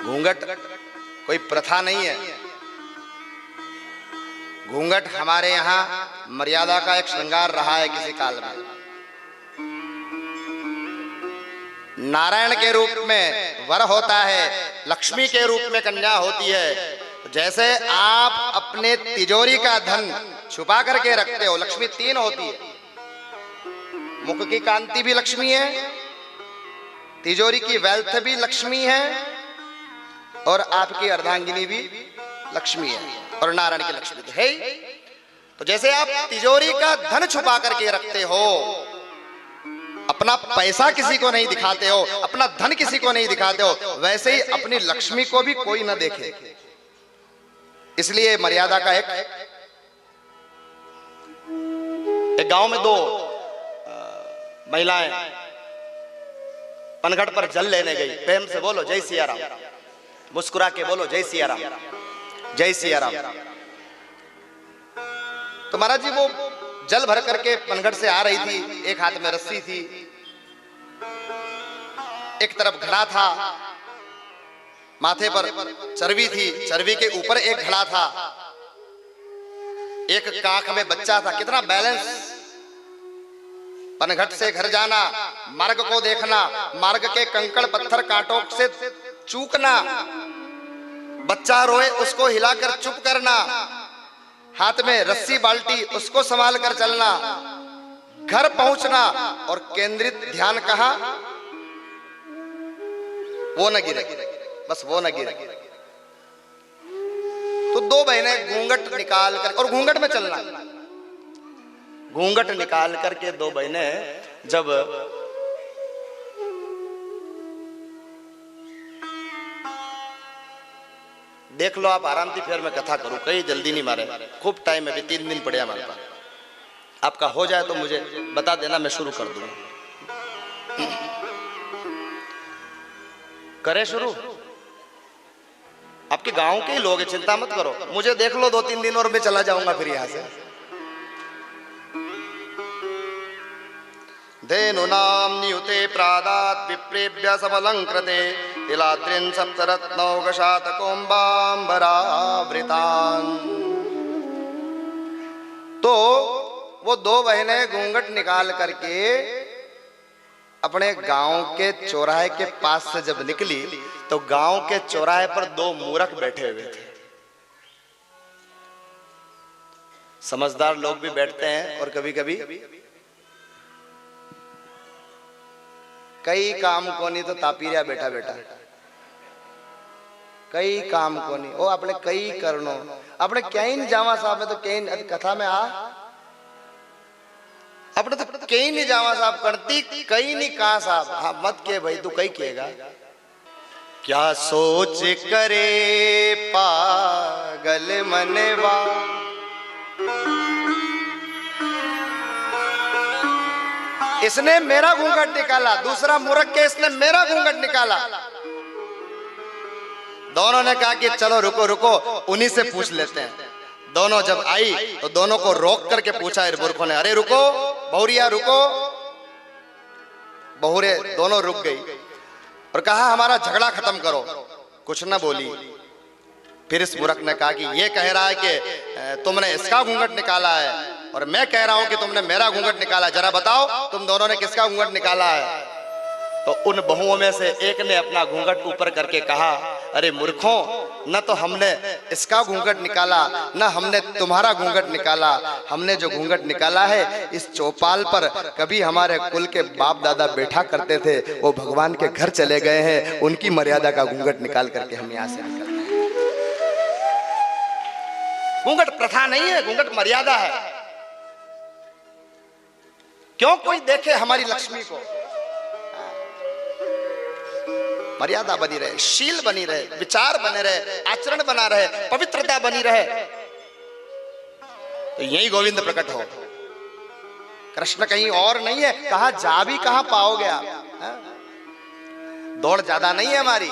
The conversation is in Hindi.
घूंघट कोई प्रथा नहीं है। घूंघट हमारे यहाँ मर्यादा का एक श्रृंगार रहा है किसी काल में। नारायण के रूप में वर होता है, लक्ष्मी के रूप में कन्या होती है। जैसे आप अपने तिजोरी का धन छुपा करके रखते हो, लक्ष्मी तीन होती है। मुख की कांति भी लक्ष्मी है, तिजोरी की वेल्थ भी लक्ष्मी है, और आपकी अर्धांगिनी भी लक्ष्मी है, और नारायण की लक्ष्मी तो है ही। तो जैसे आप तिजोरी का धन छुपा करके रखते हो, अपना पैसा किसी को नहीं दिखाते हो, अपना धन किसी को नहीं दिखाते हो, वैसे ही अपनी लक्ष्मी को भी कोई ना देखे। इसलिए मर्यादा का एक गांव में दो महिलाएं पनघट पर जल लेने गई। प्रेम से बोलो जय सिया राम, मुस्कुरा के बोलो जय सिया राम, जय सिया राम। तो महाराज जी वो जल भर करके पनघट से आ रही थी, एक हाथ में रस्सी थी, एक तरफ घड़ा था, माथे पर चर्बी थी, चर्बी के ऊपर एक घड़ा था, एक कांख में बच्चा था। कितना बैलेंस! पनघट से घर जाना, मार्ग को देखना, मार्ग के कंकड़ पत्थर कांटों से चूकना, बच्चा रोए उसको हिलाकर चुप करना, हाथ में रस्सी बाल्टी उसको संभाल कर चलना, घर पहुंचना, और केंद्रित ध्यान कहां? वो न गिरे, बस वो न गिरे। तो दो बहनें घूंघट निकाल कर, और घूंघट में चलना, घूंघट निकाल करके दो बहनें जब देख लो आप आराम से, फिर मैं कथा करूं, कहीं जल्दी नहीं मारे, खूब टाइम है, अभी 3 दिन पड़े हमारे पास। आपका हो जाए तो मुझे बता देना, मैं शुरू कर दूंगा। करे शुरू? आपके गांव के ही लोग हैं, चिंता मत करो, मुझे देख लो 2-3 दिन और मैं चला जाऊंगा फिर यहां से। धेनुनाम नियुते प्रादात विप्रेभ्य सबलंकृते तिलाद्रिन सप्तरत्नौघशातकोम्बाम्बरावृतान्। तो वो दो बहनें घूंघट निकाल करके अपने गांव के चौराहे के पास से जब निकली, तो गांव के चौराहे पर दो मूर्ख बैठे हुए थे। समझदार लोग भी बैठते हैं, और कभी कभी कई काम को नहीं तो तापीरिया बैठा बैठा, कई काम को नहीं, ओ अपने कई करनो, अपने कहीं नहीं जावा साहब में, तो कहीं कथा में आ अपने तो कहीं नहीं जावा साहब करती, कहीं नहीं कहा साहब। हाँ मत के भाई, तू कहीं कहेगा क्या सोच करे पागल मनवा, इसने मेरा घूंघट निकाला, दूसरा मूर्ख के इसने मेरा घूंघट निकाला। दोनों ने कहा कि चलो रुको रुको, उन्हीं से पूछ लेते हैं। दोनों जब आई तो दोनों को रोक करके पूछा मूर्खों ने, अरे रुको बहुरिया रुको। बहुरे दोनों रुक गई और कहा हमारा झगड़ा खत्म करो। कुछ न बोली। फिर इस मूर्ख ने कहा कि ये कह रहा है कि तुमने इसका घूंघट निकाला है, और मैं कह रहा हूं कि तुमने मेरा घूंघट निकाला, जरा बताओ तुम दोनों ने किसका घूंघट निकाला है। तो उन बहुओं में से एक ने अपना घूंघट ऊपर करके कहा, अरे मूर्खों, न तो हमने इसका घूंघट निकाला, न हमने तुम्हारा घूंघट निकाला। हमने जो घूंघट निकाला है, इस चौपाल पर कभी हमारे कुल के बाप दादा बैठा करते थे, वो भगवान के घर चले गए हैं, उनकी मर्यादा का घूंघट निकाल करके हम यहाँ से निकल रहे हैं। घूंघट प्रथा नहीं है, घूंघट मर्यादा है। क्यों कोई देखे हमारी लक्ष्मी को? मर्यादा बनी रहे, शील बनी रहे, विचार बने रहे, आचरण बना रहे, पवित्रता बनी रहे, तो यही गोविंद प्रकट हो। कृष्ण कहीं और नहीं है, कहां जा भी कहां पाओगे आप? दौड़ ज्यादा नहीं है हमारी,